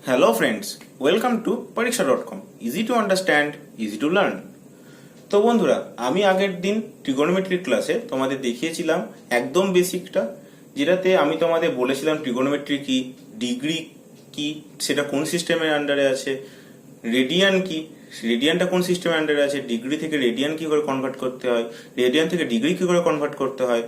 Hello friends, welcome to pariksha.com. Easy to understand, easy to learn. তো বন্ধুরা, আমি আগের দিন ট্রিগোনোমেট্রিক ক্লাসে তোমাদের দেখিয়েছিলাম একদম বেসিকটা, যেটাতে আমি তোমাদের বলেছিলাম ট্রিগোনোমেট্রি কি, ডিগ্রি কি, সেটা কোন সিস্টেমের আন্ডারে আছে, রেডিয়ান কি, রেডিয়ানটা কোন সিস্টেমের আন্ডারে আছে, ডিগ্রি থেকে রেডিয়ান কি করে কনভার্ট করতে হয়, রেডিয়ান থেকে ডিগ্রি কি করে কনভার্ট করতে হয়,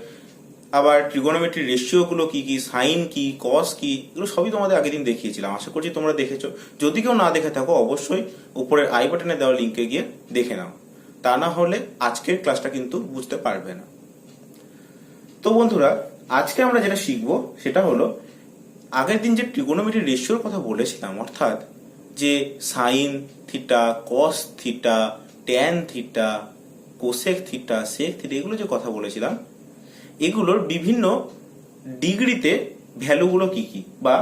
আবার ট্রিগোনোমেট্রি রেশিওগুলো কি কি, সাইন কি, কস কি, এগুলো সবই তোমাদের আগের দিন দেখিয়েছিলাম। আশা করছি তোমরা দেখেছো। যদি কেউ না দেখে থাকো অবশ্যই উপরের আই বাটনে দেওয়া লিঙ্কে গিয়ে দেখে নাও, তা না হলে আজকের ক্লাসটা কিন্তু বুঝতে পারবে না। তো বন্ধুরা, আজকে আমরা যেটা শিখবো সেটা হলো আগের দিন যে ট্রিগোনোমেট্রি রেশিওর কথা বলেছিলাম, অর্থাৎ যে sine theta, cos theta, tan theta, cosec theta, sec theta, এগুলো যে কথা বলেছিলাম, এগুলোর বিভিন্ন ডিগ্রিতে ভ্যালুগুলো কি কি, বা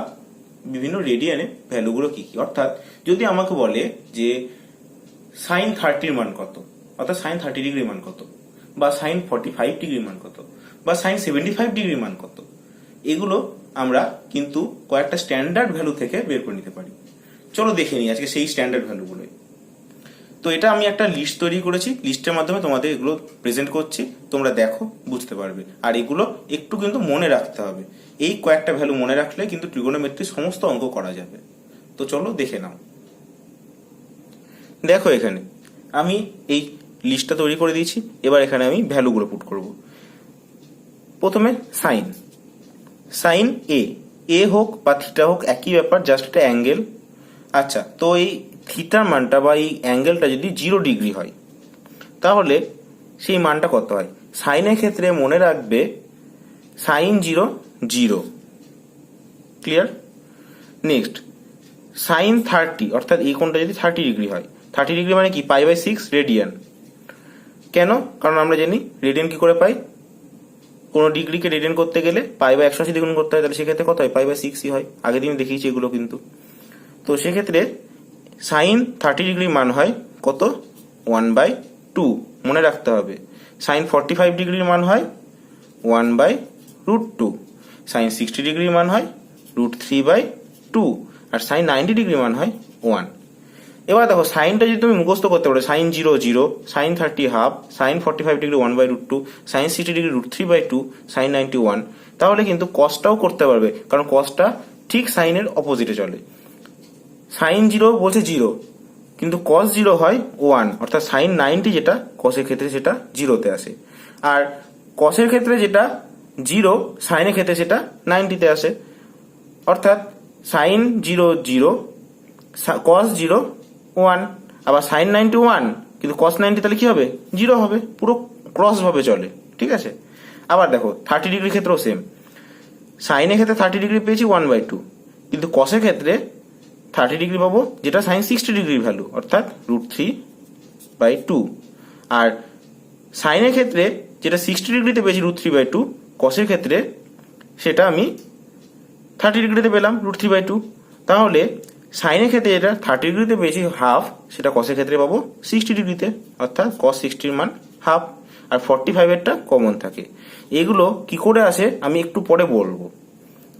বিভিন্ন রেডিয়ানে ভ্যালুগুলো কি কি। অর্থাৎ যদি আমাকে বলে যে সাইন 30 মান কত, অর্থাৎ সাইন 30 ডিগ্রি মান কত, বা সাইন 45 ডিগ্রি মান কত, বা সাইন 75 ডিগ্রি মান কত, এগুলো আমরা কিন্তু কয়েকটা স্ট্যান্ডার্ড ভ্যালু থেকে বের করে নিতে পারি। চলো দেখে নিই আজকে সেই স্ট্যান্ডার্ড ভ্যালুগুলোই। তো এটা আমি একটা লিস্ট তৈরি করেছি, লিস্টের মাধ্যমে তোমাদের এগুলো প্রেজেন্ট করছি, তোমরা দেখো বুঝতে পারবে। আর এগুলো একটু কিন্তু মনে রাখতে হবে, এই কয়েকটা ভ্যালু মনে রাখলে কিন্তু ট্রিগোনোমেট্রি সমস্ত অঙ্ক করা যাবে। তো চলো দেখে নাও। দেখো এখানে আমি এই লিস্টটা তৈরি করে দিয়েছি, এবার এখানে আমি ভ্যালুগুলো পুট করব। প্রথমে সাইন, সাইন এ হোক বা থিটা হোক একই ব্যাপার, জাস্ট একটা অ্যাঙ্গেল। আচ্ছা, তো এই থিটার মানটা বা এই অ্যাঙ্গেলটা যদি 0 ডিগ্রি হয় তাহলে সেই মানটা কত হয়? সাইনের ক্ষেত্রে মনে রাখবে সাইন 0 0। ক্লিয়ার? নেক্সট সাইন 30, অর্থাৎ এই কোণটা যদি 30 ডিগ্রি হয়, 30 ডিগ্রি মানে কি? π/6 রেডিয়ান। কেন? কারণ আমরা জানি রেডিয়ান কি করে পাই, কোনো ডিগ্রিকে রেডিয়ান করতে গেলে π/180 দ্বিগুণ করতে হয়, তাহলে সেক্ষেত্রে কত হয়? π/6ই হয়। আগের দিন দেখিয়েছি এগুলো কিন্তু। তো সেক্ষেত্রে সাইন 30 ডিগ্রি মান হয় কত? 1/2 মনে রাখতে হবে। সাইন 45 ডিগ্রির মান হয় 1/√2। সাইন 60 ডিগ্রির মান হয় √3/2। আর সাইন 90 ডিগ্রি মান হয় 1। এবার দেখো সাইনটা যদি তুমি মুখস্থ করতে পারো, sine 0 0, sine 30 half, sine 45 degree 1/√2, sine 60 degree √3/2, sine 90 1, তাহলে কিন্তু কসটাও করতে পারবে, কারণ কসটা ঠিক সাইনের অপোজিটে চলে। সাইন 0 বলছে 0, কিন্তু কস 0 হয় 1, অর্থাৎ সাইন 90 যেটা কসের ক্ষেত্রে সেটা 0-তে আসে। আর কসের ক্ষেত্রে যেটা 0, সাইনের ক্ষেত্রে সেটা 90-তে আসে। অর্থাৎ সাইন 0 0, কস 0 1, আবার সাইন 90 1, কিন্তু কস 90 তাহলে কি হবে? 0 হবে। পুরো ক্রস ভাবে চলে, ঠিক আছে? আবার দেখো 30 ডিগ্রির ক্ষেত্রেও সেম। সাইনের ক্ষেত্রে 30 ডিগ্রি পেয়েছি 1/2, কিন্তু কসের ক্ষেত্রে 30 ডিগ্রি পাবো যেটা সাইন 60 ডিগ্রির ভ্যালু, অর্থাৎ √3/2। আর সাইনের ক্ষেত্রে যেটা 60 ডিগ্রিতে পেয়েছি √3/2, কসের ক্ষেত্রে সেটা আমি 30 ডিগ্রিতে পেলাম √3/2। তাহলে সাইনের ক্ষেত্রে যেটা 30 ডিগ্রিতে পেয়েছি হাফ, সেটা কসের ক্ষেত্রে পাবো 60 ডিগ্রিতে, অর্থাৎ cos 60 মান হাফ। আর 45-এরটা কমন থাকে। এগুলো কি করে আসে আমি একটু পরে বলবো,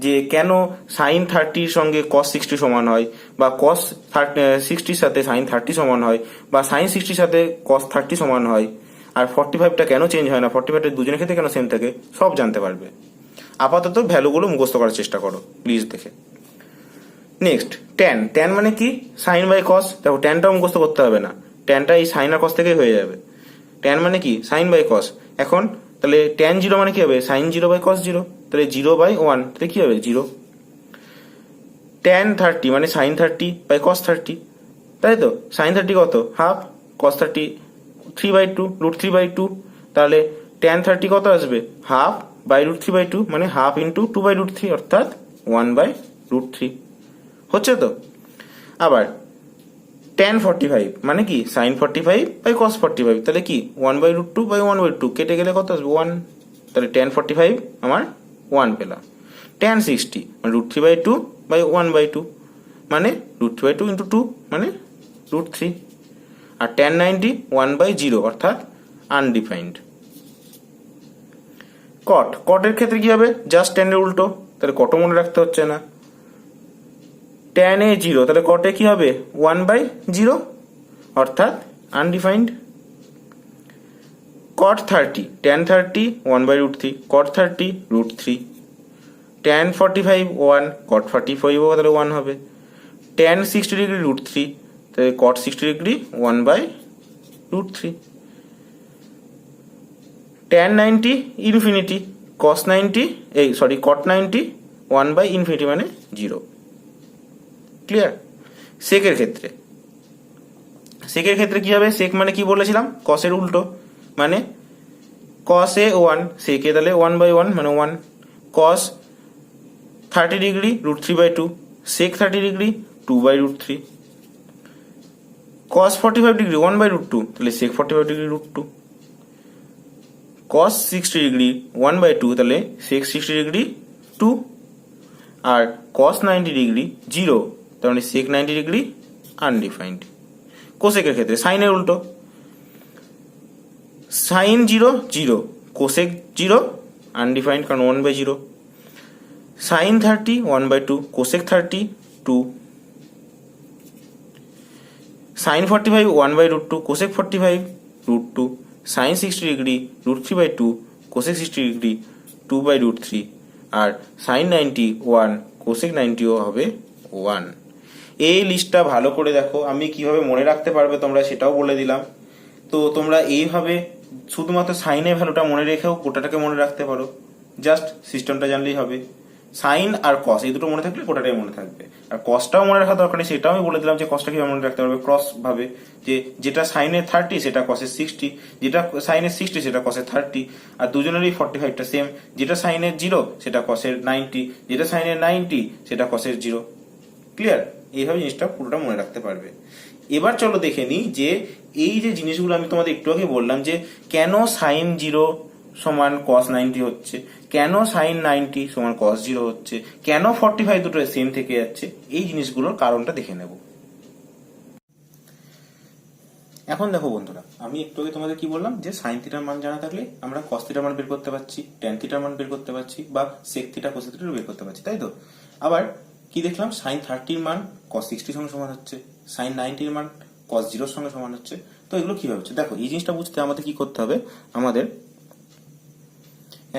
যে কেন সাইন 30-র সঙ্গে cos 60 সমান হয়, বা cos 60-র সাথে সাইন 30 সমান হয়, বা সাইন 60-র সাথে cos 30 সমান হয়, আর 45টা কেন চেঞ্জ হয় না, 45টা দুজনের ক্ষেত্রে কেন সেম থাকে, সব জানতে পারবে। আপাতত ভ্যালুগুলো মুখস্থ করার চেষ্টা করো প্লিজ দেখে। নেক্সট ট্যান, ট্যান মানে কি? Sine by cos. দেখো ট্যানটাও মুখস্থ করতে হবে না, ট্যানটা এই সাইন আর কস থেকেই হয়ে যাবে। ট্যান মানে কি? Sine by cos. এখন তাহলে ট্যান 0 মানে কি হবে? সাইন 0/cos 0, তাহলে 0/1, তাহলে কি হবে? 0। ট্যান 30 মানে সাইন 30/cos 30, তাই তো? সাইন 30 কত? হাফ, cos 30 3/2, √3/2, তাহলে ট্যান 30 কত আসবে? হাফ বাই √3/2, মানে হাফ ইন্টু 2/√3, অর্থাৎ 1/√3 হচ্ছে তো। আবার ট্যান 45 মানে কি? সাইন 45/cos 45, তাহলে কি? 1/√2/1/2 কেটে গেলে কত আসবে? 1, তাহলে ট্যান 45 আমার 1 পেলাম। ট্যান 60 মানে √3/2/1/2, মানে √3/2 ইন্টু 2 মানে √3। আর ট্যান 90 1/0, অর্থাৎ আনডিফাইন্ড। কট, কটের ক্ষেত্রে কি হবে? জাস্ট ট্যানের উল্টো, তাহলে কটও মনে রাখতে হচ্ছে না। tan a 0, তাহলে cot a কি হবে 1/0 অর্থাৎ undefined. cot 30, tan 30 1/√3, cot 30 √3, tan 45 1, cot 45 তাহলে 1 হবে, tan 60 ডিগ্রি √3, তাহলে cot 60 degree 1/√3, tan 90 infinity, cos 90 cot 90 1/∞ মানে 0। ক্লিয়ার? সেকের ক্ষেত্রে কি হবে? সেক মানে কি বলেছিলাম? cos এর উল্টো, মানে cos a 1, sec a তাহলে 1/1 মানে 1, cos 30 degree √3/2, sec 30 degree 2/√3, cos 45 degree 1/√2, তাহলে sec 45 ডিগ্রি √2, cos 60 ডিগ্রি 1/2, তাহলে sec 60 ডিগ্রি 2, আর cos 90 ডিগ্রি 0, তার মানে sec 90 ডিগ্রি আনডিফাইন্ড। কোসেকের ক্ষেত্রে সাইনের উল্টো, সাইন 0 0, কোসেক 0 আনডিফাইন্ড কারণ 1/0, sine 30 1/2, cosec 30 2, sine 45 1/√2, cosec 45 √2, sine 60 degree √3/2, cosec 60 degree 2/√3, আর সাইন 90 1, কোসেক 90ও হবে 1। এই লিস্টটা ভালো করে দেখো, আমি কিভাবে মনে রাখতে পারবে তোমরা সেটাও বলে দিলাম। তো তোমরা এইভাবে শুধুমাত্র সাইনের ভ্যালুটা মনে রেখেও কোটাটাকে মনে রাখতে পারো, জাস্ট সিস্টেমটা জানলেই হবে। সাইন আর কস এই দুটো মনে থাকলে কোটাটাই মনে থাকবে। আর কসটাও মনে রাখা দরকার নেই, সেটাও আমি বলে দিলাম যে কসটা কিভাবে মনে রাখতে পারবে, ক্রস ভাবে, যে যেটা সাইনের 30 সেটা কসের 60, যেটা সাইনের 60 সেটা কসের 30, আর দুজনেরই 45টা সেম, যেটা সাইনের 0 সেটা কসের 90, যেটা সাইনের 90 সেটা কসের 0। ক্লিয়ার? এইভাবে জিনিসটা পুরোটা মনে রাখতে পারবে। এবার চলো দেখে নিই যে এই যে জিনিসগুলো আমি তোমাদের একটু আগে বললাম যে কেন সাইন 0 সমান cos 90 হচ্ছে, কেন সাইন 90 সমান cos 0 হচ্ছে, কেন 45 দুটো সেম থেকে যাচ্ছে, এই জিনিসগুলোর কারণটা দেখে নেব। এখন দেখো বন্ধুরা, আমি একটু আগে তোমাদের কি বললাম যে সাইন থিটার মান জানা থাকলে আমরা cos থিটার মান বের করতে পারছি, ট্যান থিটার মান বের করতে পারছি, বা sec থিটা cos থিটা বের করতে পারছি, তাই তো? আবার কি দেখলাম, সাইন 30 এর মান cos 60 সঙ্গে সমান হচ্ছে, সাইন 90 এর মান cos 0 সঙ্গে সমান হচ্ছে। তো এগুলো কিভাবে হচ্ছে দেখো, এই জিনিসটা বুঝতে আমাদের কি করতে হবে, আমাদের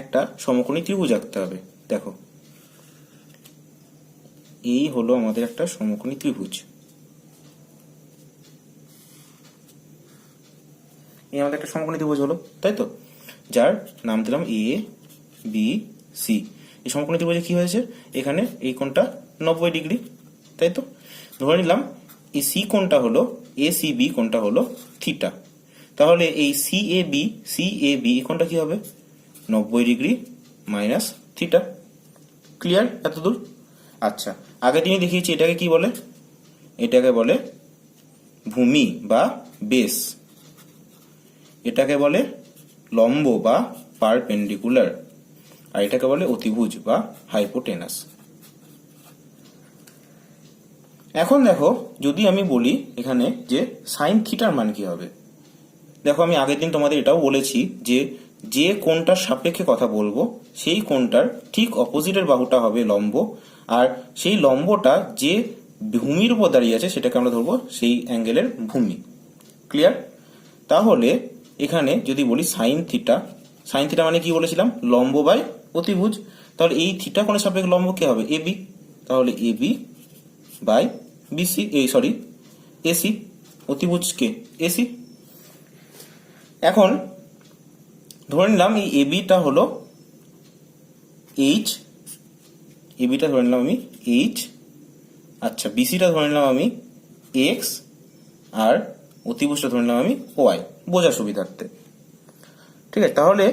একটা সমকোণী ত্রিভুজ আঁকতে হবে। দেখো এই হলো আমাদের একটা সমকোণী ত্রিভুজ, এই আমাদের একটা সমকোণী ত্রিভুজ হলো, তাই তো? যার নাম দিলাম এ বি সি। এই সমকোণী ত্রিভুজে কি হয়েছে, এখানে এই কোণটা 90 ডিগ্রি, তাই তো? ধরে নিলাম এই সি কোণটা হলো, এ সি বি কোণটা হলো থিটা, তাহলে এই সি এ বি এই কোণটা কি হবে 90 ডিগ্রি মাইনাস থিটা। ক্লিয়ার এতদূর? আচ্ছা, আগের দিনই দেখিয়েছি এটাকে কি বলে, এটাকে বলে ভূমি বা বেস, এটাকে বলে লম্ব বা পারপেন্ডিকুলার, আর এটাকে বলে অতিভুজ বা হাইপোটেনাস। এখন দেখো, যদি আমি বলি এখানে যে সাইন থিটার মান কি হবে, দেখো আমি আগের দিন তোমাদের এটাও বলেছি যে যে কোণটার সাপেক্ষে কথা বলবো সেই কোণটার ঠিক অপোজিটের বাহুটা হবে লম্ব, আর সেই লম্বটা যে ভূমির উপর দাঁড়িয়ে আছে সেটাকে আমরা ধরবো সেই অ্যাঙ্গেলের ভূমি। ক্লিয়ার? তাহলে এখানে যদি বলি সাইন থিটা মানে কি বলেছিলাম, লম্ব বাই অতিভুজ, তাহলে এই থিটা কোণের সাপেক্ষে লম্ব কে হবে, এবি, তাহলে এবি বাই বিসি, এসি, অতিভুজ কে এসি। এখন ধরে নিলাম এই এবিটা হলো এইচ, এবিটা ধরে নিলাম আমি এইচ, আচ্ছা বিসিটা ধরে নিলাম আমি এক্স, আর অতিভুজটা ধরে নিলাম আমি ওয়াই, বোঝার সুবিধার্থে। ঠিক আছে, তাহলে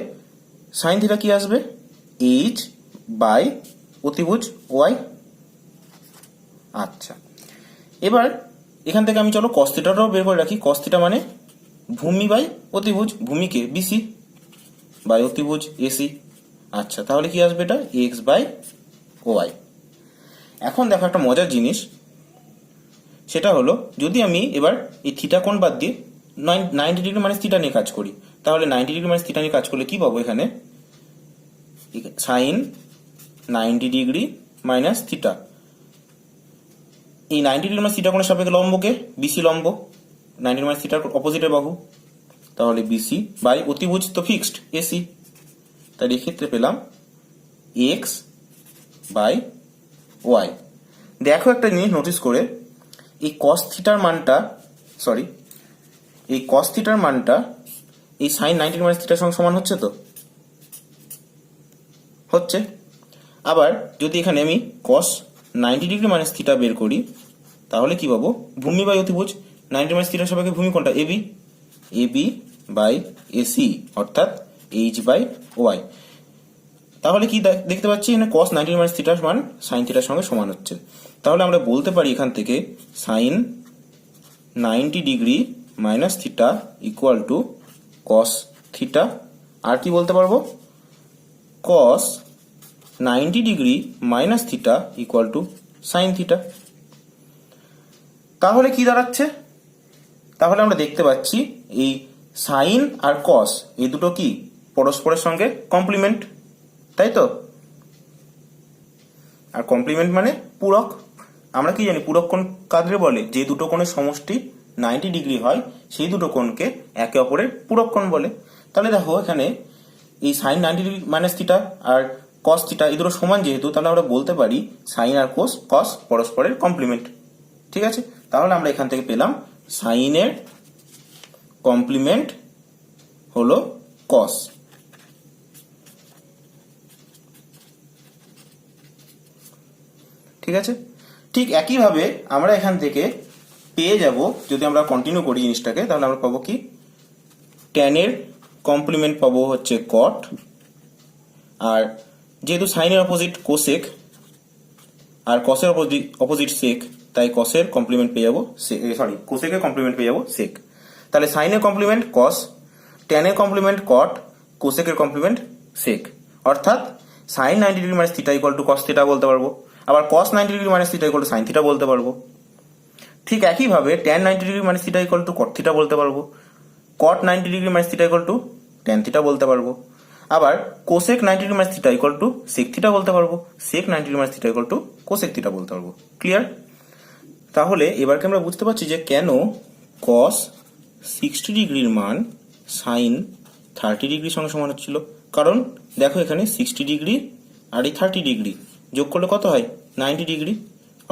সাইন থিটা কি আসবে, এইচ বাই অতিভুজ ওয়াই। আচ্ছা, এবার এখান থেকে আমি চলো কস থিটাটাও বের করে রাখি, কস থিটা মানে ভূমি বাই অতিভুজ, ভূমিকে বিসি বাই অতিভুজ এসি। আচ্ছা, তাহলে কি আসবে এটা এক্স বাই ওয়াই। এখন দেখো একটা মজার জিনিস, সেটা হলো যদি আমি এবার এই থিটা কোণ বাদ দিয়ে 90 ডিগ্রি মাইনাস থিটা নিয়ে কাজ করি, তাহলে 90 ডিগ্রি মাইনাস থিটা নিয়ে কাজ করলে কি পাবো, এখানে সাইন 90 ডিগ্রি মাইনাস থিটা, এই 90 ডিগ্রি থিটা কোণের সাপেক্ষে লম্বকে বিসি লম্ব, 90 থিটার অপোজিটের বাহু, তাহলে বিসি বাই অতিভুজ তো ফিক্সড এসি, তাই এক্ষেত্রে পেলাম এক্স বাই ওয়াই। দেখো একটা জিনিস নোটিস করে, এই কস থিটার মানটা এই সাইন 90 মাইনাস থিটার সঙ্গে সমান হচ্ছে তো, হচ্ছে। আবার যদি এখানে আমি কস 90 ডিগ্রি মাইনাস থিটা বের করি, তাহলে কি পাবো, ভূমি বাই অতিভুজ 90 মাইনাস থিটার সাপেক্ষে ভূমি কোনটা, এবি, এবি বাই এসি অর্থাৎ এইচ বাই ওয়াই। তাহলে কি দেখতে পাচ্ছি, এখানে কস 90 মাইনাস থিটার মান সাইন থিটার সঙ্গে সমান হচ্ছে। তাহলে আমরা বলতে পারি এখান থেকে sine 90 degree minus theta equal to cos theta, আর কি বলতে পারবো, cos 90 degree minus theta equal to sine theta. তাহলে কি দাঁড়াচ্ছে, তাহলে আমরা দেখতে পাচ্ছি এই সাইন আর কস এই দুটো কি পরস্পরের সঙ্গে কমপ্লিমেন্ট, তাই তো। আর কমপ্লিমেন্ট মানে পূরক। আমরা কি জানি পূরক কোণ কাদের বলে, যে দুটো কোণের সমষ্টি 90 ডিগ্রি হয় সেই দুটো কোণকে একে অপরের পূরক কোণ বলে। তাহলে দেখো এখানে এই সাইন 90 ডিগ্রি মাইনাস থিটা আর কস থিটা এই দুটো সমান যেহেতু, তাহলে আমরা বলতে পারি সাইন আর কস পরস্পরের কমপ্লিমেন্ট। ঠিক আছে, তাহলে আমরা এখান থেকে পেলাম সাইনের কমপ্লিমেন্ট হলো কস। ঠিক আছে, ঠিক একইভাবে আমরা এখান থেকে পেয়ে যাব, যদি আমরা কন্টিনিউ করি জিনিসটাকে, তাহলে আমরা পাবো কি, ট্যানের কমপ্লিমেন্ট পাবো হচ্ছে কট, আর যেহেতু সাইনের অপোজিট কোসেক আর কসের অপোজিট সেক, তাই কসের কমপ্লিমেন্ট পেয়ে যাবো, কোসেকের কমপ্লিমেন্ট পেয়ে যাবো সেক। তাহলে সাইনের কমপ্লিমেন্ট কস, ট্যানের কমপ্লিমেন্ট কট, কোসেকের কমপ্লিমেন্ট সেক, অর্থাৎ sine 90 degree minus theta equal to cos theta বলতে পারবো, আবার cos 90 degree minus theta equal to sine theta বলতে পারবো। ঠিক একইভাবে tan 90 degree minus theta equal to cot theta বলতে পারবো, cot 90 degree minus theta equal to tan theta বলতে পারবো, আবার cosec 90 degree minus theta equal to sec theta বলতে পারবো, সেক 90 degree minus theta equal two cosec theta বলতে পারবো। Clear? তাহলে এবারকে আমরা বুঝতে পারছি যে কেন কস 60 ডিগ্রির মান সাইন 30 ডিগ্রির সঙ্গে সমান হচ্ছিল। কারণ দেখো এখানে 60 ডিগ্রি আর এই 30 ডিগ্রি যোগ করলে কত হয়, 90 ডিগ্রি,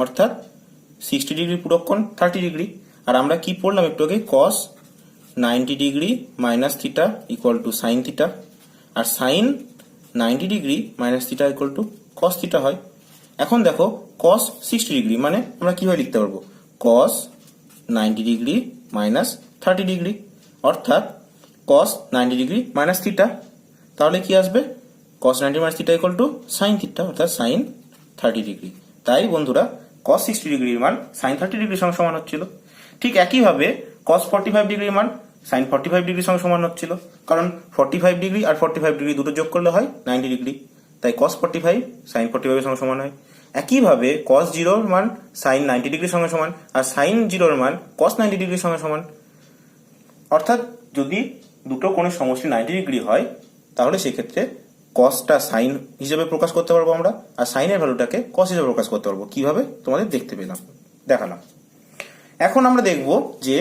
অর্থাৎ 60 ডিগ্রি পূরক কোণ 30 ডিগ্রি। আর আমরা কি পড়লাম একটু আগে, cos 90 degree minus theta equal to sine theta, আর sine 90 degree minus theta equal to cos theta হয়। এখন দেখো কস 60 ডিগ্রি মানে আমরা কিভাবে লিখতে পারবো, কস 90 ডিগ্রি মাইনাস 30 ডিগ্রি, অর্থাৎ কস 90 ডিগ্রি মাইনাস থিটা। তাহলে কি আসবে, কস 90 minus theta equal to sine theta, অর্থাৎ সাইন 30 ডিগ্রি। তাই বন্ধুরা কস 60 ডিগ্রির মান সাইন 30 ডিগ্রির সঙ্গে সমান হচ্ছিল। ঠিক একইভাবে কস 45 ডিগ্রির মান সাইন 45 ডিগ্রির সঙ্গে সমান হচ্ছিল, কারণ 45 ডিগ্রি আর 45 ডিগ্রি দুটো যোগ করলে হয় 90 ডিগ্রি, তাই কস 45 সাইন 45 এর সঙ্গে সমান হয়। একইভাবে কস 0 এর মান সাইন 90 ডিগ্রির সঙ্গে সমান, আর সাইন 0 এর মান কস 90 ডিগ্রির সঙ্গে সমান। অর্থাৎ যদি দুটো কোণের সমষ্টি 90 ডিগ্রি হয়, তাহলে সেক্ষেত্রে কসটা সাইন হিসেবে প্রকাশ করতে পারবো আমরা, আর সাইনের ভ্যালুটাকে কস হিসেবে প্রকাশ করতে পারবো। কিভাবে তোমাদের দেখালাম। এখন আমরা দেখব যে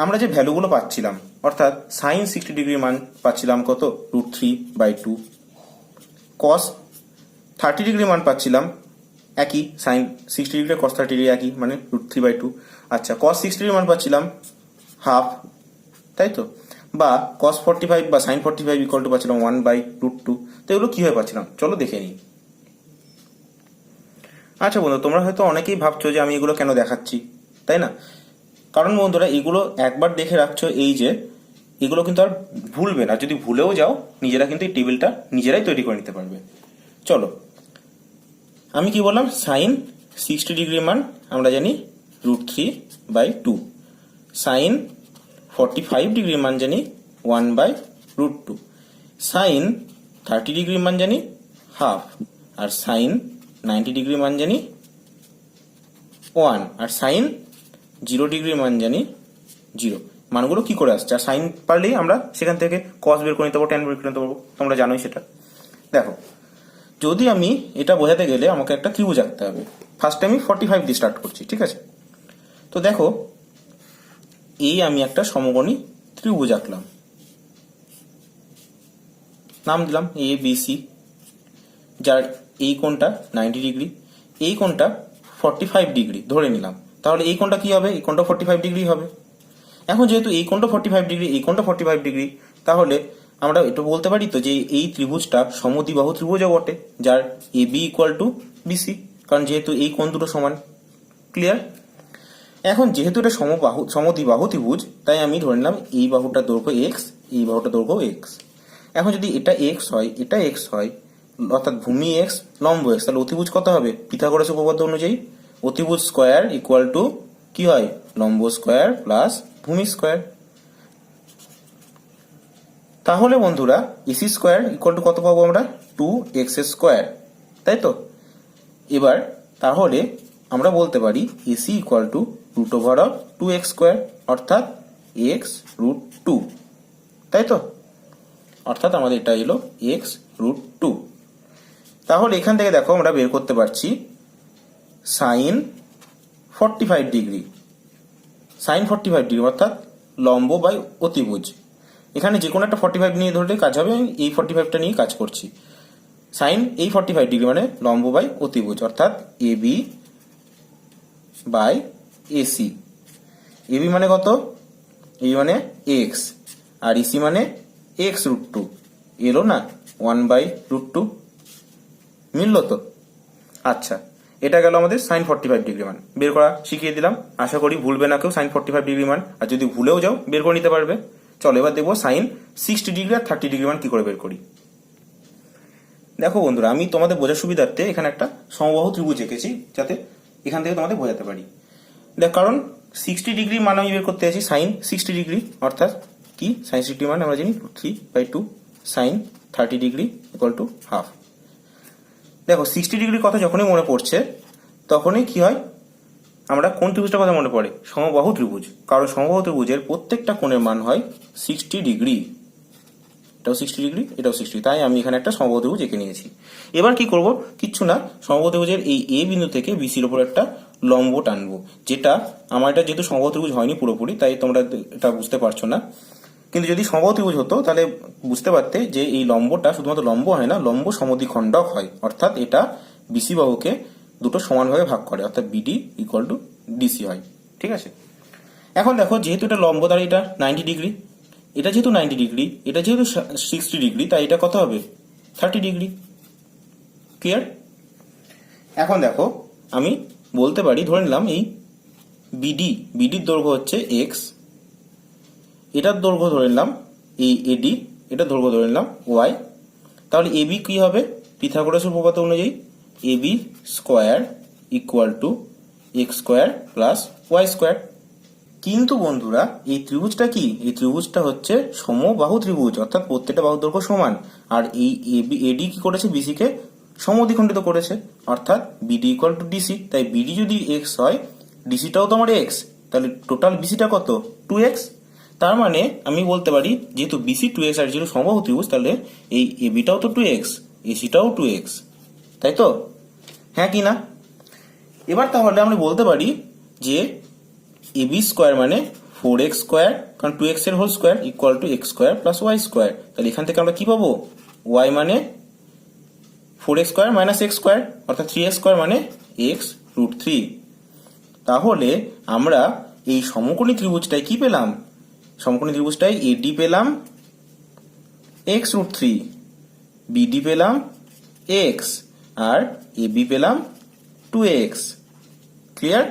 আমরা যে ভ্যালুগুলো পাচ্ছিলাম, অর্থাৎ সাইন 60 ডিগ্রির মান পাচ্ছিলাম কত, √3/2, কস 30 ডিগ্রির মান পাচ্ছিলাম একই, সাইন 60 ডিগ্রি কস 30 ডিগ্রি একই, মানে √3/2। আচ্ছা, কস 60 ডিগ্রির মান পাচ্ছিলাম হাফ, তাই তো, বা কস 45 বা সাইন 45 ইকুয়াল টু পাচ্ছিলাম 1/√2। তো এগুলো কিভাবে পাচ্ছিলাম চলো দেখে নিই। আচ্ছা বন্ধু, তোমরা হয়তো অনেকেই ভাবছো যে আমি এগুলো কেন দেখাচ্ছি, তাই না? কারণ বন্ধুরা এগুলো একবার দেখে রাখছো, এই যে এগুলো কিন্তু আর ভুলবে না, যদি ভুলেও যাও নিজেরা কিন্তু এই টেবিলটা নিজেরাই তৈরি করে নিতে পারবে। চলো, আমি কি বললাম, সাইন 60 ডিগ্রির মান আমরা জানি √3/2, সাইন 45 ডিগ্রির মান জানি 1/√2, সাইন 30 ডিগ্রির মান জানি হাফ, আর সাইন 90 ডিগ্রির মান জানি 1, আর সাইন 0 ডিগ্রির মান জানি 0। মানগুলো কি করে আসছে, আর সাইন পারলেই আমরা সেখান থেকে কস বের করে নিতে পারবো, ট্যান বের করে নিতে পারবো, তোমরা জানোই সেটা। দেখো, যদি আমি এটা বোঝাতে গেলে আমাকে একটা ত্রিভুজ আঁকতে হবে। ফার্স্টে আমি 45 দিয়ে স্টার্ট করছি, ঠিক আছে। তো দেখো এই আমি একটা সমকোণী ত্রিভুজ আঁকলাম, নাম দিলাম এ বি সি, যার এই কোণটা 90 ডিগ্রি, এই কোণটা 45 ডিগ্রি ধরে নিলাম। তাহলে এই কোণটা কি হবে? এই কোণটা 45 ডিগ্রি হবে। এখন যেহেতু এই কোণটা 45 ডিগ্রি, এই কোণটা 45 ডিগ্রি, তাহলে আমরা এটা বলতে পারি তো যে এই ত্রিভুজটা সমদ্বিবাহু ত্রিভুজও বটে, যার A B equal to BC, কারণ যেহেতু এই কোণ দুটো সমান। ক্লিয়ার? এখন যেহেতু এটা সমদ্বিবাহু ত্রিভুজ, তাই আমি ধরে নিলাম এই বাহুটার দৈর্ঘ্য এক্স, এই বাহুটার দৈর্ঘ্য এক্স। এখন যদি এটা এক্স হয়, এটা এক্স হয়, অর্থাৎ ভূমি এক্স, লম্ব এক্স, তাহলে অতিভুজ কত হবে? পিথাগোরাস উপপাদ্য অনুযায়ী অতিভুজ স্কোয়ার ইকুয়াল টু কি হয়? লম্ব স্কোয়ার প্লাস ভূমি স্কোয়ার। তাহলে বন্ধুরা এসি স্কোয়ার ইকুয়াল টু কত পাবো আমরা? 2x স্কোয়ার, তাই তো? এবার তাহলে আমরা বলতে পারি AC equal to root over of 2x square, অর্থাৎ x রুট 2, তাই তো? অর্থাৎ আমাদের এটা এলো x রুট 2। তাহলে এখান থেকে দেখো আমরা বের করতে পারছি সাইন 45 ডিগ্রি, সাইন 45 ডিগ্রি অর্থাৎ লম্ব বাই অতিভুজ। এখানে যে কোনো একটা 45 নিয়ে ধরলে কাজ হবে, আমি এই 45টা নিয়ে কাজ করছি। সাইন এই 45 ডিগ্রি মানে লম্ব বাই অতিভুজ, অর্থাৎ A B by AC. AB মানে কত? এবি মানে এক্স, আর ইসি মানে এক্স রুট 2, এলো না 1 বাই রুট 2, মিলল তো? আচ্ছা, এটা গেল আমাদের সাইন 45 ডিগ্রি মান বের করা শিখিয়ে দিলাম। আশা করি ভুলবে না কেউ সাইন 45 ডিগ্রি মান, আর যদি ভুলেও যাও বের করে নিতে পারবে। চলো এবার দেখবো সাইন 60 ডিগ্রি আর 30 ডিগ্রি মান কি করে বের করি। দেখো বন্ধুরা, আমি তোমাদের বোঝার সুবিধার্থে এখানে একটা সমবাহু ত্রিভুজ এঁকেছি, যাতে এখান থেকে তোমাদের বোঝাতে পারি। দেখ, কারণ 60 ডিগ্রি মান আমি বের করতে আছি সাইন 60 ডিগ্রি, অর্থাৎ কি? সাইন 60 মান আমরা জানি 3/2 sine 30 degree equal to half. দেখো 60 ডিগ্রির কথা যখনই মনে পড়ছে তখনই কি হয়? আমরা কোন ত্রিভুজটার কথা মনে পড়ে? সমবাহু ত্রিভুজ, কারণ সমবাহু ত্রিভুজের প্রত্যেকটা কোণের মান হয় 60 ডিগ্রি। এটাও 60 ডিগ্রি, এটাও 60, তাই আমি এখানে একটা সমবাহু ত্রিভুজ এঁকে নিয়েছি। এবার কি করব? কিচ্ছু না, সমবাহু ত্রিভুজের এই এ বিন্দু থেকে বিসির উপর একটা লম্ব টানবো, যেটা আমার এটা যেহেতু সমবাহু ত্রিভুজ হয়নি পুরোপুরি, তাই তোমরা এটা বুঝতে পারছো না। কিন্তু যদি সমবাহু ত্রিভুজ হতো তাহলে বুঝতে পারতে যে এই লম্বটা শুধুমাত্র লম্ব হয় না, লম্ব সমদ্বিখণ্ডক হয়, অর্থাৎ এটা বিসি বাহুকে দুটো সমানভাবে ভাগ করে, অর্থাৎ বিডি ইকুয়াল টু ডিসি হয়। ঠিক আছে? এখন দেখো যেহেতু এটা লম্ব, তাহলে এটা 90 ডিগ্রি, এটা যেহেতু 90 ডিগ্রি, এটা যেহেতু 60 ডিগ্রি, তাই এটা কত হবে? 30 ডিগ্রি। ক্লিয়ার? এখন দেখো আমি বলতে পারি, ধরে নিলাম এই বিডির দৈর্ঘ্য হচ্ছে এক্স, এটার দৈর্ঘ্য ধরে নিলাম এই এডি, এটার দৈর্ঘ্য ধরে নিলাম ওয়াই। তাহলে এবি কি হবে? পিথাগোরাস উপপাদ্য অনুযায়ী AB square equal to X square plus Y square. কিন্তু বন্ধুরা এই ত্রিভুজটা কি? এই ত্রিভুজটা হচ্ছে সমবাহু ত্রিভুজ, অর্থাৎ প্রত্যেকটা বাহুর দৈর্ঘ্য সমান। আর এই এডি কি করেছে? বিসি কে সমদ্বিখণ্ডিত করেছে, অর্থাৎ বিডি ইকুয়াল টু ডিসি। তাই বিডি যদি এক্স হয়, ডিসিটাও তো আমার এক্স, তাহলে টোটাল বিসিটা কত? 2x। তার মানে আমি বলতে পারি যেহেতু বিসি 2x আর যেহেতু সমবাহু ত্রিভুজ, তাহলে এই এবিটাও তো 2x, এসিটাও 2x, তাই তো? হ্যাঁ কি না? এবার তাহলে আমরা বলতে পারি যে এবি স্কোয়ার মানে 4x স্কোয়ার, কারণ 2x এর whole square equal to X square plus Y square. তাহলে এখান থেকে আমরা কি পাবো? ওয়াই মানে 4x square minus x square, অর্থাৎ 3x স্কোয়ার মানে এক্স রুট 3। তাহলে আমরা এই সমকোণী ত্রিভুজটায় কি পেলাম? সমকোণী ত্রিভুজটায় এডি পেলাম এক্স রুট 3, বিডি পেলাম এক্স, আর এবি পেলাম 2x। ক্লিয়ার?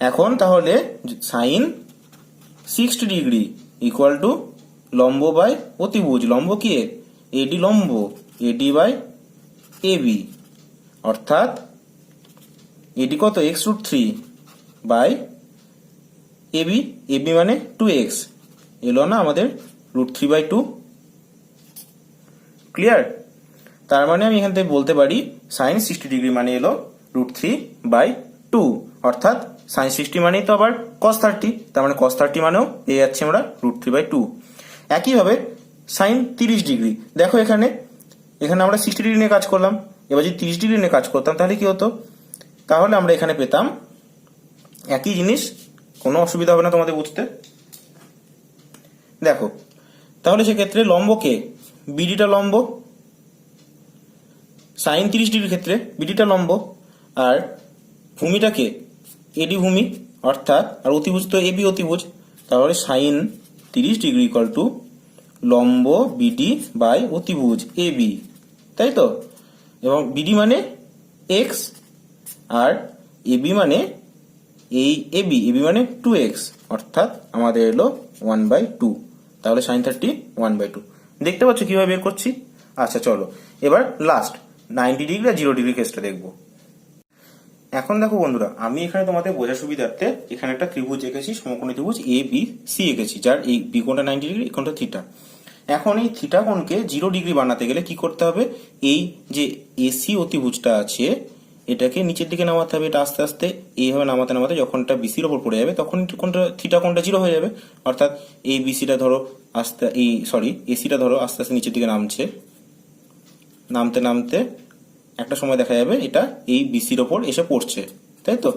এখন তাহলে সাইন 60 ডিগ্রি ইকুয়াল টু লম্ব বাই অতিভুজ, লম্ব কি? এডি লম্ব, এডি বাই এবি, অর্থাৎ এডি কত? X root 3 by AB, AB মানে 2x, এলো না আমাদের রুট 3/2। ক্লিয়ার? তার মানে আমি এখান থেকে বলতে পারি সাইন 60 ডিগ্রি মানে এলো রুট 3/2, অর্থাৎ সাইন 60 মানেই তো আবার কস 30, তার মানে কস 30 মানেও পেয়ে যাচ্ছি আমরা রুট 3/2। একইভাবে সাইন 30 ডিগ্রি, দেখো এখানে আমরা 60 ডিগ্রি নিয়ে কাজ করলাম, এবার যদি 30 ডিগ্রি নিয়ে কাজ করতাম তাহলে কি হতো? তাহলে আমরা এখানে পেতাম একই জিনিস, কোনো অসুবিধা হবে না তোমাদের বুঝতে। দেখো তাহলে সেক্ষেত্রে লম্বকে বিডিটা লম্ব, সাইন 30 ডিগ্রির ক্ষেত্রে বিডিটা লম্ব, আর ভূমিটাকে এডি ভূমি অর্থাৎ, আর অতিভুজ তো এবি অতিভুজ, তাহলে সাইন 30 ডিগ্রি ইকুয়াল টু লম্ব বিডি বাই অতিভুজ এবি, তাই তো। এবং বিডি মানে এক্স আর এবি মানে এই এবি, এবি মানে 2x, অর্থাৎ আমাদের এলো 1/2। তাহলে সাইন 30 1/2। দেখতে পাচ্ছ কিভাবে বের করছি। আচ্ছা চলো এবার লাস্ট 90 ডিগ্রি আর 0 ডিগ্রি কেসটা দেখবো। এখন দেখো বন্ধুরা, আমি এখানে তোমাদের বোঝার সুবিধার্থে এখানে একটা ত্রিভুজ এঁকেছি, সমকোণী ত্রিভুজ এ বি সি এঁকেছি, যার এই বি কোণটা 90 ডিগ্রি, এই কোণটা থিটা। এখন এই থিটা কোণকে 0 ডিগ্রি বানাতে গেলে কি করতে হবে, এই যে এসি অতিভুজটা আছে এটাকে নিচের দিকে নামাতে হবে। এটা আস্তে আস্তে এইভাবে নামাতে নামাতে যখন এটা বিসির ওপর পড়ে যাবে তখন কোনটা থিটা কোণটা 0 হয়ে যাবে। অর্থাৎ এই বিসিটা ধরো আস্তে, এই সরি এসিটা ধরো আস্তে আস্তে নিচের দিকে নামছে, নামতে নামতে একটা সময় দেখা যাবে এটা এই বিসির ওপর এসে পড়ছে, তাই তো।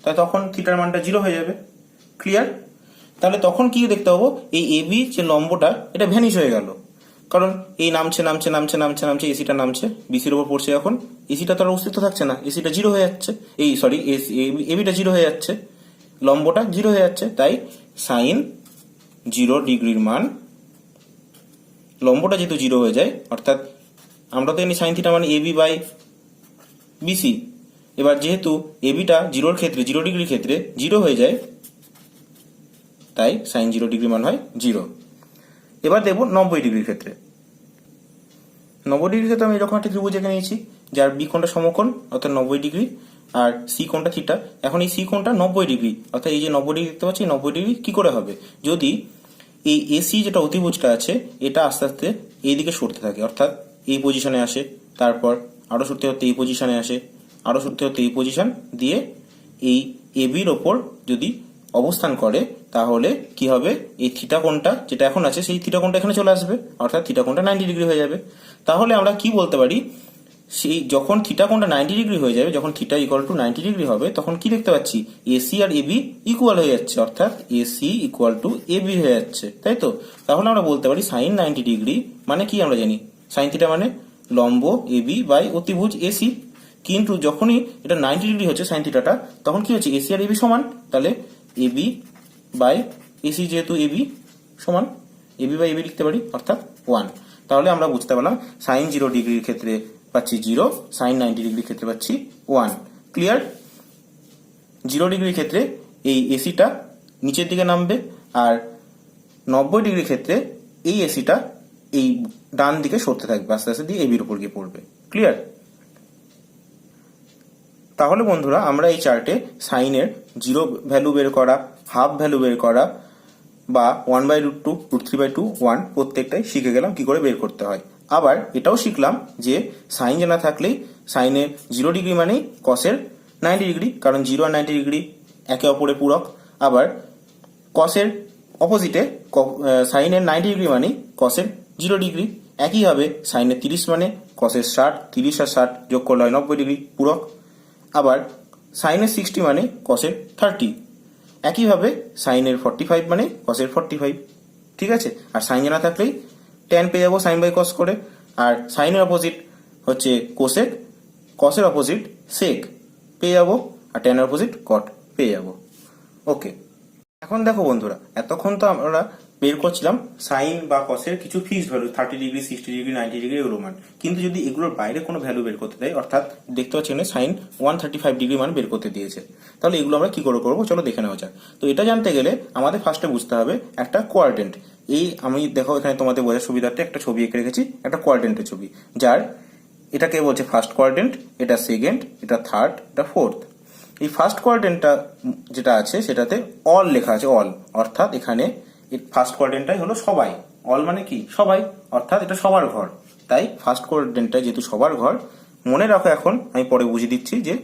তাই তখন থিটার মানটা 0 হয়ে যাবে। ক্লিয়ার? তাহলে তখন কি দেখতে পাবো, এই এবি যে লম্বটা এটা ভ্যানিশ হয়ে গেল, কারণ এই নামছে নামছে নামছে নামছে নামছে, এসিটা নামছে বিসির ওপর পড়ছে, এখন এসিটা তো আর অস্তিত্ব থাকছে না, এসিটা 0 হয়ে যাচ্ছে, এই সরি এবিটা 0 হয়ে যাচ্ছে, লম্বটা 0 হয়ে যাচ্ছে। তাই সাইন 0 ডিগ্রির মান, লম্বটা যেহেতু 0 হয়ে যায়, অর্থাৎ আমরা তো জানি সাইন থিটা মানে এবি বাই বিসি। এবার যেহেতু এবিটা 0 ক্ষেত্রে 0 ডিগ্রির ক্ষেত্রে 0 হয়ে যায়, তাই সাইন 0 ডিগ্রি মান হয় 0। এবার দেখব 90 ডিগ্রির ক্ষেত্রে। 90 ডিগ্রির ক্ষেত্রে আমি এরকম একটা ত্রিভুজ এঁকে নিয়েছি, যার বি কোণটা সমকোণ অর্থাৎ 90 ডিগ্রি, আর সি কোণটা থিটা। এখন এই সি কোণটা 90 ডিগ্রি, অর্থাৎ এই যে 90 ডিগ্রি দেখতে পাচ্ছি, 90 ডিগ্রি কি করে হবে, যদি এই এসি যেটা অতিভুজটা আছে এটা আস্তে আস্তে এইদিকে সরতে থাকে, অর্থাৎ এই পজিশনে আসে, তারপর আরো সরতে হতে এই পজিশনে আসে, আরো সরতে হতে এই পজিশন দিয়ে এই এবির ওপর যদি অবস্থান করে, তাহলে কি হবে, এই থিটা কোণটা যেটা এখন আছে সেই থিটা কোণটা এখানে চলে আসবে, অর্থাৎ থিটা কোণটা 90 ডিগ্রি হয়ে যাবে। তাহলে আমরা কি বলতে পারি, সেই যখন থিটা কোণটা 90 ডিগ্রি হয়ে যাবে, যখন থিটা ইকুয়াল টু 90 ডিগ্রি হবে, তখন কি দেখতে পাচ্ছি, এসি আর এবি ইকুয়াল হয়ে যাচ্ছে, অর্থাৎ এসি ইকুয়াল টু এবি হয়ে যাচ্ছে, তাই তো। তাহলে আমরা বলতে পারি সাইন 90 ডিগ্রি মানে কি, আমরা জানি সাইন থিটা মানে লম্ব এবি বাই অতিভুজ এসি। কিন্তু যখনই এটা 90 ডিগ্রি হচ্ছে সাইন থিটাটা, তখন কি হচ্ছে, এসি আর এবি সমান, তাহলে এবি বাই এসি, যেহেতু এবি সমান এবি বাই এবি লিখতে পারি, অর্থাৎ 1। তাহলে আমরা বুঝতে পারলাম সাইন 0 ডিগ্রির ক্ষেত্রে পাচ্ছি 0, সাইন 90 ডিগ্রির ক্ষেত্রে পাচ্ছি 1। ক্লিয়ার? 0 ডিগ্রির ক্ষেত্রে এই এসিটা নিচের দিকে নামবে, আর 90 ডিগ্রির ক্ষেত্রে এই এসিটা এই ডান দিকে সরতে থাকবে, আস্তে আস্তে দিয়ে এবির উপর গিয়ে পড়বে। ক্লিয়ার? তাহলে বন্ধুরা আমরা এই চার্টে সাইনের 0 ভ্যালু বের করা, হাফ ভ্যালু বের করা, বা 1/√2, √3/2, 1 প্রত্যেকটাই শিখে গেলাম কি করে বের করতে হয়। আবার এটাও শিখলাম যে সাইন জানা থাকলেই সাইনের 0 ডিগ্রি মানেই কসের 90 ডিগ্রি, কারণ 0 আর 90 ডিগ্রি একে অপরের পূরক। আবার কসের অপোজিটে সাইনের 90 ডিগ্রি মানেই কসের 0 ডিগ্রি। একইভাবে সাইনের 30 মানে কসের 60, 30 আর 60 যোগ করলে হয় 90 ডিগ্রি পূরক। আবার সাইনের 60 মানে কসের 30। একইভাবে সাইনের 45 মানে কসের 45। ঠিক আছে? আর সাইন জানা থাকলেই ট্যান পেয়ে যাবো সাইন বাই কস করে। আর সাইনের অপোজিট হচ্ছে কোসেক, কসের অপোজিট সেক পেয়ে যাবো, আর ট্যানের অপোজিট কট পেয়ে যাবো। ওকে, এখন দেখো বন্ধুরা, এতক্ষণ তো আমরা বের করছিলাম সাইন বা কসের কিছু fixed value, 30 degree, 60 degree, 90 degree এগুলো মান। কিন্তু যদি এগুলোর বাইরে কোনো ভ্যালু বের করতে দেয়, অর্থাৎ দেখতে পাচ্ছি এখানে সাইন 135 ডিগ্রি মান বের করতে দিয়েছে, তাহলে এগুলো আমরা কি করে করবো, চলো দেখে নেওয়া যাক। তো এটা জানতে গেলে আমাদের ফার্স্টে বুঝতে হবে একটা কোয়াড্রেন্ট। এই আমি দেখো এখানে তোমাদের বোঝার সুবিধার্থে একটা ছবি এঁকে রেখেছি, একটা কোয়াড্রেন্টের ছবি, যার এটাকে বলছে ফার্স্ট কোয়াড্রেন্ট, এটা সেকেন্ড, এটা থার্ড, এটা ফোর্থ। এই ফার্স্ট কোয়াড্রেন্টটা যেটা আছে সেটাতে অল লেখা আছে, অল, অর্থাৎ এখানে ফার্স্ট কোয়াড্রেন্টটাই হলো সবাই। অল মানে কি, সবাই, অর্থাৎ এটা সবার ঘর। তাই ফার্স্ট কোয়াড্রেন্টটা যেহেতু সবার ঘর, মনে রাখো, এখন আমি পরে বুঝিয়ে দিচ্ছি যে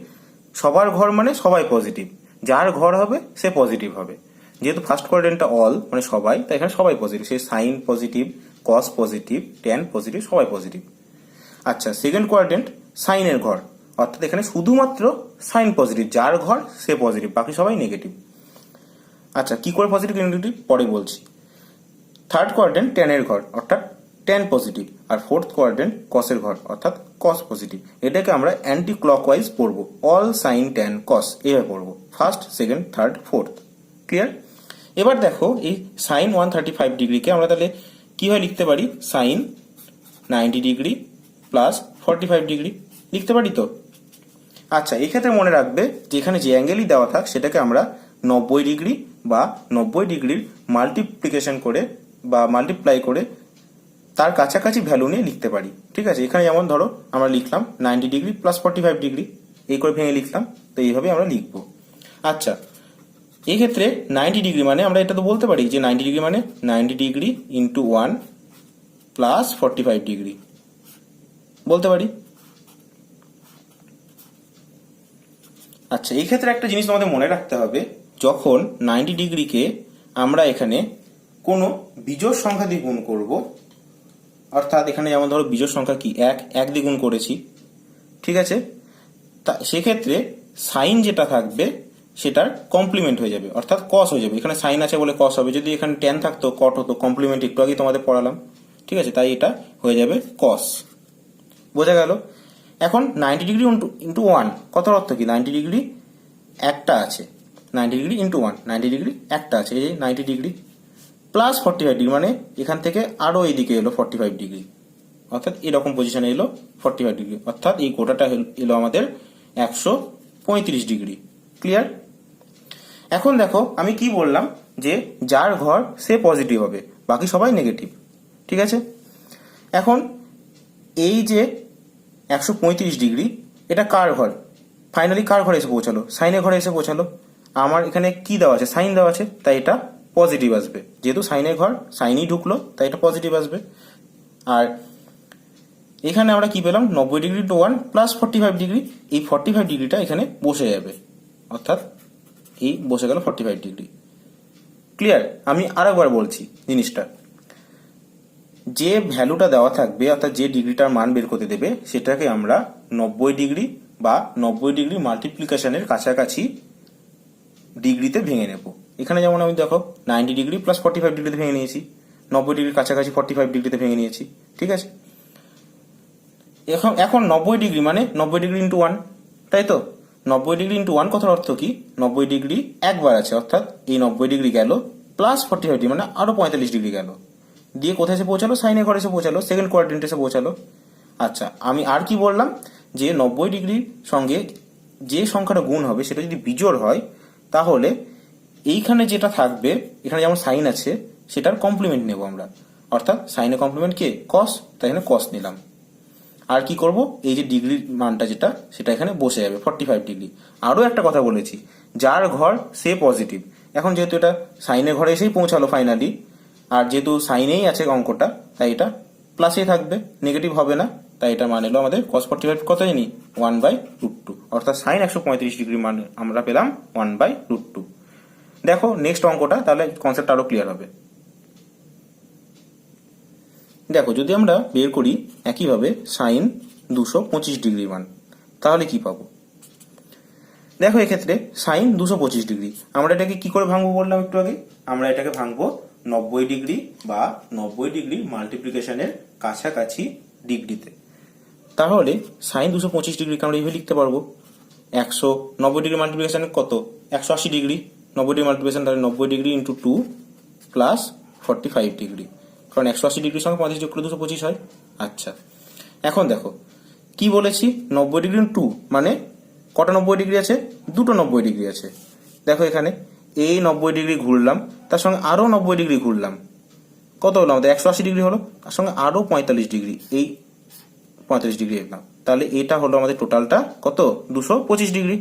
সবার ঘর মানে সবাই পজিটিভ, যার ঘর হবে সে পজিটিভ হবে। যেহেতু ফার্স্ট কোয়াড্রেন্টটা অল মানে সবাই, তাই এখানে সবাই পজিটিভ, সে sine positive, cos positive, tan positive, সবাই পজিটিভ। আচ্ছা, সেকেন্ড কোয়াড্রেন্ট সাইনের ঘর, অর্থাৎ এখানে শুধুমাত্র সাইন পজিটিভ, যার ঘর সে পজিটিভ, বাকি সবাই নেগেটিভ। আচ্ছা, কি করে পজিটিভ নেগেটিভ পরে বলছি। থার্ড কোয়াড্রেন্ট ট্যানের ঘর অর্থাৎ ট্যান পজিটিভ, আর ফোর্থ কোয়াড্রেন্ট কসের ঘর অর্থাৎ কস পজিটিভ। এটাকে আমরা অ্যান্টি ক্লকওয়াইজ পড়বো, অল সাইন ট্যান কস এভাবে পড়বো, first, second, third, fourth. Clear? এবার দেখো এই সাইন 135 ডিগ্রিকে আমরা তাহলে কিভাবে লিখতে পারি, সাইন 90 ডিগ্রি প্লাস 45 ডিগ্রি লিখতে পারি তো। আচ্ছা, এক্ষেত্রে মনে রাখবে যে এখানে যে অ্যাঙ্গেলই দেওয়া থাক সেটাকে আমরা 90 ডিগ্রি বা 90 ডিগ্রির মাল্টিপ্লিকেশন করে বা মাল্টিপ্লাই করে তার কাছাকাছি ভ্যালু নিয়ে লিখতে পারি। ঠিক আছে, এখানে যেমন ধরো আমরা লিখলাম 90 ডিগ্রি প্লাস 45 ডিগ্রি, এই করে ভেঙে লিখলাম, তো এইভাবে আমরা লিখবো। আচ্ছা, এই ক্ষেত্রে 90 ডিগ্রি মানে আমরা এটা তো বলতে পারি যে 90 ডিগ্রি মানে 90 ডিগ্রি ইন্টু 1 প্লাস 45 ডিগ্রি বলতে পারি। আচ্ছা, এই ক্ষেত্রে একটা জিনিস তোমাদের মনে রাখতে হবে, যখন 90 ডিগ্রিকে আমরা এখানে কোনো বিজোড় সংখ্যা দিয়ে গুণ করব, অর্থাৎ এখানে যেমন ধরো বিজোড় সংখ্যা কি 1 দিয়ে গুণ করেছি, ঠিক আছে, তা সেক্ষেত্রে সাইন যেটা থাকবে সেটার কমপ্লিমেন্ট হয়ে যাবে, অর্থাৎ কস হয়ে যাবে। এখানে সাইন আছে বলে কস হবে, যদি এখানে ট্যান থাকতো কট হতো, কমপ্লিমেন্ট একটু আগে তোমাদের পড়ালাম, ঠিক আছে, তাই এটা হয়ে যাবে কস। বোঝা গেল? এখন 90 ডিগ্রি ইন্টু 1 কথার অর্থ কি, 90 ডিগ্রি একটা আছে, 90 ডিগ্রি ইন্টু 1 90 ডিগ্রি একটা আছে, এই যে 90 ডিগ্রি প্লাস 45 ডিগ্রি মানে এখান থেকে আরো এইদিকে এলো 45 ডিগ্রি, অর্থাৎ এরকম পজিশনে এলো 45 ডিগ্রি, অর্থাৎ এই গোটাটা এলো আমাদের 135 ডিগ্রি। ক্লিয়ার? এখন দেখো আমি কি বললাম যে যার ঘর সে পজিটিভ হবে, বাকি সবাই নেগেটিভ। ঠিক আছে, এখন এই যে 135 ডিগ্রি এটা কার ঘর, ফাইনালি কার ঘরে এসে পৌঁছালো, সাইনের ঘরে এসে পৌঁছালো। আমার এখানে কি দেওয়া আছে, সাইন দেওয়া আছে, তাই এটা পজিটিভ আসবে, যেহেতু সাইনের ঘর সাইনই ঢুকলো তাই এটা পজিটিভ আসবে। আর এখানে আমরা কি পেলাম, 90 ডিগ্রি টু 1 প্লাস 45 ডিগ্রি, এই 45 ডিগ্রিটা এখানে বসে যাবে, অর্থাৎ এই বসে গেল 45 ডিগ্রি। ক্লিয়ার? আমি আরেকবার বলছি জিনিসটা, যে ভ্যালুটা দেওয়া থাকবে অর্থাৎ যে ডিগ্রিটার মান বের করতে দেবে সেটাকে আমরা 90 ডিগ্রি বা 90 ডিগ্রি মাল্টিপ্লিকেশনের কাছাকাছি ডিগ্রিতে ভেঙে নেব। এখানে যেমন আমি দেখো 90 ডিগ্রি প্লাস 45 ডিগ্রিতে ভেঙে নিয়েছি, 90 ডিগ্রির কাছাকাছি 45 ডিগ্রিতে ভেঙে নিয়েছি। ঠিক আছে, এখন 90 ডিগ্রি মানে 90 ডিগ্রি ইন্টু 1, তাই তো। 90 ডিগ্রি ইন্টু 1 কথার অর্থ কি, 90 ডিগ্রি একবার আছে, অর্থাৎ এই 90 ডিগ্রি গেল প্লাস 45 ডিগ্রি মানে আরো 45 ডিগ্রি গেল, দিয়ে কোথায় এসে পৌঁছালো, সাইনের ঘরে এসে পৌঁছালো, সেকেন্ড কোয়াড্রেন্টে এসে পৌঁছালো। আচ্ছা, আমি আর কি বললাম যে 90 ডিগ্রির সঙ্গে যে সংখ্যাটা গুণ হবে সেটা যদি বিজোড় হয় তাহলে এইখানে যেটা থাকবে, এখানে যেমন সাইন আছে সেটার কমপ্লিমেন্ট নেব আমরা, অর্থাৎ সাইনের কমপ্লিমেন্ট কে, কস, তাই এখানে কস নিলাম। আর কি করব, এই যে ডিগ্রির মানটা যেটা সেটা এখানে বসে যাবে 45 ডিগ্রি। আরো একটা কথা বলেছি, যার ঘর সে পজিটিভ, এখন যেহেতু এটা সাইনের ঘরে এসেই পৌঁছালো ফাইনালি, আর যেহেতু সাইনেই আছে অঙ্কটা তাই এটা প্লাসেই থাকবে, নেগেটিভ হবে না, তাই এটা মান এলো আমাদের cos 45 কত জানি 1/√2, অর্থাৎ সাইন 135 ডিগ্রি মান আমরা পেলাম 1/√2। দেখো নেক্সট অঙ্কটা, তাহলে কনসেপ্ট আরো ক্লিয়ার হবে। দেখো যদি আমরা বের করি একইভাবে সাইন 225 ডিগ্রি মান, তাহলে কি পাবো। দেখো এক্ষেত্রে সাইন 225 ডিগ্রি আমরা এটাকে কি করে ভাঙবো বললাম একটু আগে, আমরা এটাকে ভাঙবো 90 ডিগ্রি বা 90 ডিগ্রি মাল্টিপ্লিকেশনের কাছাকাছি ডিগ্রিতে। তাহলে সাইন 225 ডিগ্রিকে আমরা এইভাবে লিখতে পারবো, 190 ডিগ্রি মাল্টিপ্লিকেশন কত, 180 ডিগ্রি, 90 ডিগ্রি মাল্টিপ্লিকেশন তাহলে 90 ডিগ্রি ইন্টু 2 প্লাস 45 ডিগ্রি, কারণ 180 ডিগ্রির সঙ্গে 35 যোগ করলে 225 হয়। আচ্ছা, এখন দেখো কি বলেছি, 90 ডিগ্রি 2 মানে কটা 90 ডিগ্রি আছে, দুটো 90 ডিগ্রি আছে। দেখো এখানে এই 90 ডিগ্রি ঘুরলাম, তার সঙ্গে আরো 90 ডিগ্রি ঘুরলাম, কত হলো আমাদের 180 ডিগ্রি হলো, তার সঙ্গে আরো 45 ডিগ্রি, এই 45 ডিগ্রি এলাম, তাহলে এটা হলো আমাদের টোটালটা কত, 225 ডিগ্রি।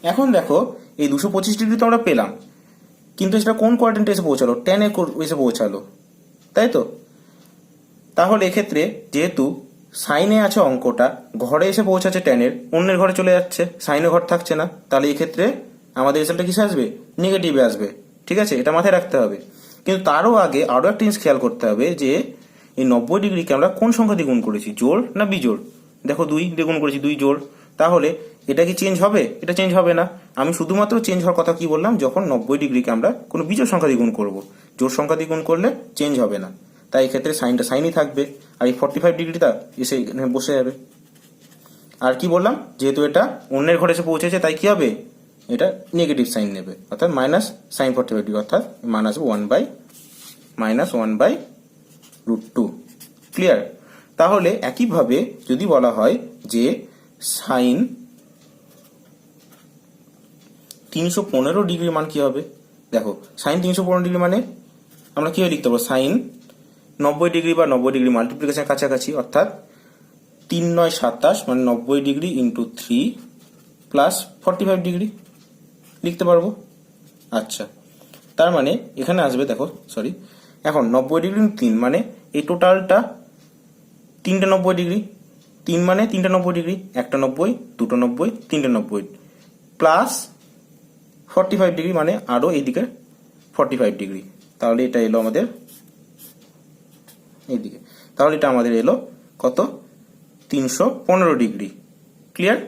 এখন দেখো এই 225 ডিগ্রি তো আমরা পেলাম, কিন্তু সেটা কোন কোয়াড্রেন্টে এসে পৌঁছালো, টেনে এসে পৌঁছালো, তাই তো। তাহলে এক্ষেত্রে যেহেতু সাইনে আছে অঙ্কটা, ঘরে এসে পৌঁছাচ্ছে ট্যানের, অন্যের ঘরে চলে যাচ্ছে, সাইনের ঘর থাকছে না, তাহলে এক্ষেত্রে আমাদের রেজাল্টটা কিসে আসবে, নেগেটিভে আসবে। ঠিক আছে, এটা মাথায় রাখতে হবে। কিন্তু তারও আগে আরো একটা জিনিস খেয়াল করতে হবে যে এই 90 ডিগ্রিকে আমরা কোন সংখ্যা দিয়ে গুণ করেছি, জোড় না বিজোড়। দেখো 2 দিয়ে গুণ করেছি, 2 জোড়, তাহলে এটা কি চেঞ্জ হবে? এটা চেঞ্জ হবে না। আমি শুধুমাত্র চেঞ্জ হওয়ার কথা কি বললাম, যখন 90 ডিগ্রিকে আমরা কোনো বিজোড় সংখ্যা দিয়ে গুণ করবো। জোড় সংখ্যা দিয়ে গুণ করলে চেঞ্জ হবে না, তাই এক্ষেত্রে সাইনটা সাইনই থাকবে, আর এই 45 ডিগ্রিটা এসে এখানে বসে যাবে। আর কি বললাম, যেহেতু এটা অন্যের ঘরে এসে পৌঁছেছে, তাই কি হবে, এটা নেগেটিভ সাইন নেবে, অর্থাৎ মাইনাস সাইন 45 ডিগ্রি, অর্থাৎ মান আসবে -1/√2। ক্লিয়ার? তাহলে একইভাবে যদি বলা হয় যে সাইন 315 ডিগ্রি মান কি হবে, দেখো সাইন 315 ডিগ্রি মানে আমরা কিভাবে লিখতে পারবো, সাইন 90 ডিগ্রি বা 90 ডিগ্রি মাল্টিপ্লিকেশনের কাছাকাছি, অর্থাৎ 3 9 27 মানে 90 ডিগ্রি ইন্টু 3 প্লাস 45 ডিগ্রি লিখতে পারবো। আচ্ছা, তার মানে এখানে আসবে, দেখো সরি, এখন 90 ডিগ্রি 3 মানে এই টোটালটা 3টা 90 ডিগ্রি, 3 মানে 3টা 90 ডিগ্রি, একটা 90, দুটো 90, 3টে 90 প্লাস 45 ডিগ্রি মানে আরো এইদিকে 45 ডিগ্রি, তাহলে এটা এলো আমাদের এইদিকে, তাহলে এটা আমাদের এলো কত, 315 ডিগ্রি। ক্লিয়ার?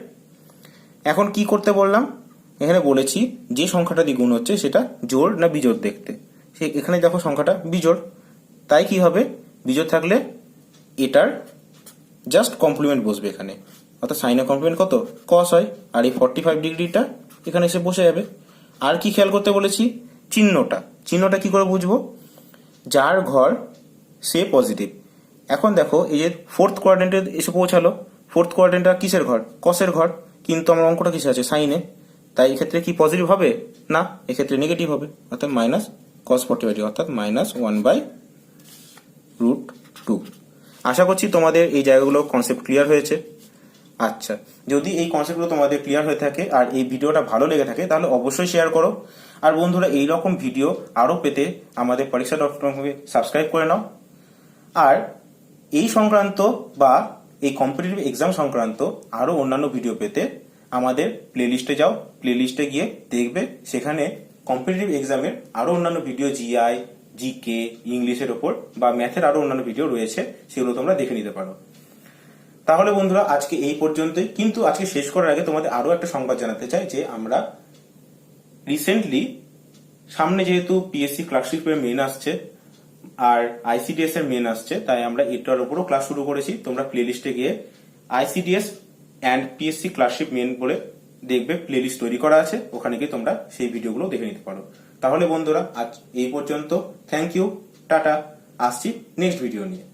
এখন কি করতে বললাম, এখানে বলেছি যে সংখ্যাটা দিয়ে গুণ হচ্ছে সেটা জোড় না বিজোড় দেখতে, সে এখানে দেখো সংখ্যাটা বিজোড়, তাই কি হবে, বিজোড় থাকলে এটার জাস্ট কমপ্লিমেন্ট বসবে এখানে, অর্থাৎ সাইনের কমপ্লিমেন্ট কত, কস হয়, আর এই 45 ডিগ্রিটা এখানে এসে বসে যাবে। আর কি খেয়াল করতে বলেছি, চিহ্নটা কি করে বুঝবো, যার ঘর সে পজিটিভ। এখন দেখো এই যে ফোর্থ কোয়াড্রেন্টে এসে পৌঁছালো, ফোর্থ কোয়াড্রেন্টটা কিসের ঘর, কসের ঘর, কিন্তু আমার অঙ্কটা কিসে আছে, সাইনে, তাই এক্ষেত্রে কি পজিটিভ হবে না, এক্ষেত্রে নেগেটিভ হবে, অর্থাৎ মাইনাস কস 45, অর্থাৎ -1/√2। আশা করছি তোমাদের এই জায়গাগুলো কনসেপ্ট ক্লিয়ার হয়েছে। আচ্ছা, যদি এই কনসেপ্টগুলো তোমাদের ক্লিয়ার হয়ে থাকে আর এই ভিডিওটা ভালো লেগে থাকে তাহলে অবশ্যই শেয়ার করো। আর বন্ধুরা, এই রকম ভিডিও আরও পেতে আমাদের পরীক্ষা.com-কে সাবস্ক্রাইব করে নাও। আর এই সংক্রান্ত বা এই কম্পিটিটিভ এক্সাম সংক্রান্ত আরও অন্যান্য ভিডিও পেতে আমাদের প্লেলিস্টে যাও, প্লেলিস্টে গিয়ে দেখবে সেখানে কম্পিটিটিভ এক্সামের আরও অন্যান্য ভিডিও, জিআই, জিকে, ইংলিশের ওপর বা ম্যাথের আরও অন্যান্য ভিডিও রয়েছে, সেগুলো তোমরা দেখে নিতে পারো। তাহলে বন্ধুরা, আজকে এই পর্যন্তই, কিন্তু আজকে শেষ করার আগে তোমাদের আরও একটা সংবাদ জানাতে চাই যে আমরা রিসেন্টলি সামনে যেহেতু পিএসসি ক্লার্কশিপের মেন আসছে আর আইসিডিএস এর মেন আসছে, তাই আমরা এটার উপরও ক্লাস শুরু করেছি। তোমরা প্লেলিস্টে গিয়ে ICDS and PSC clerkship main বলে দেখবে প্লেলিস্ট তৈরি করা আছে, ওখানে গিয়ে তোমরা সেই ভিডিওগুলো দেখে নিতে পারো। তাহলে বন্ধুরা, আজ এই পর্যন্ত, থ্যাংক ইউ, টাটা, আসছি নেক্সট ভিডিও নিয়ে।